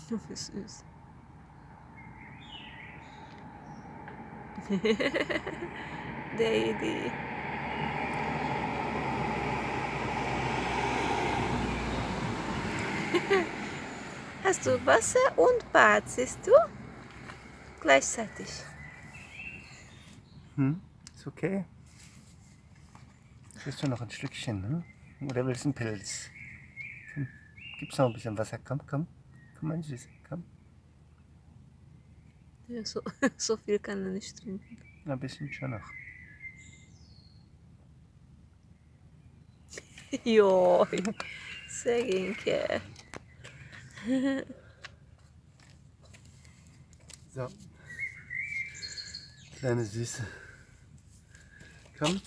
Wie süß. Der Idee. Hast du Wasser und Bad, siehst du? Gleichzeitig. Ist okay. Willst du noch ein Stückchen, ne? Oder willst du einen Pilz? Gibt's noch ein bisschen Wasser? Komm, komm. Komm, mein Süße, komm. Ja, so viel kann er nicht trinken. Ein bisschen schon noch. Jo, Seginke. So. Kleine Süße. Komm.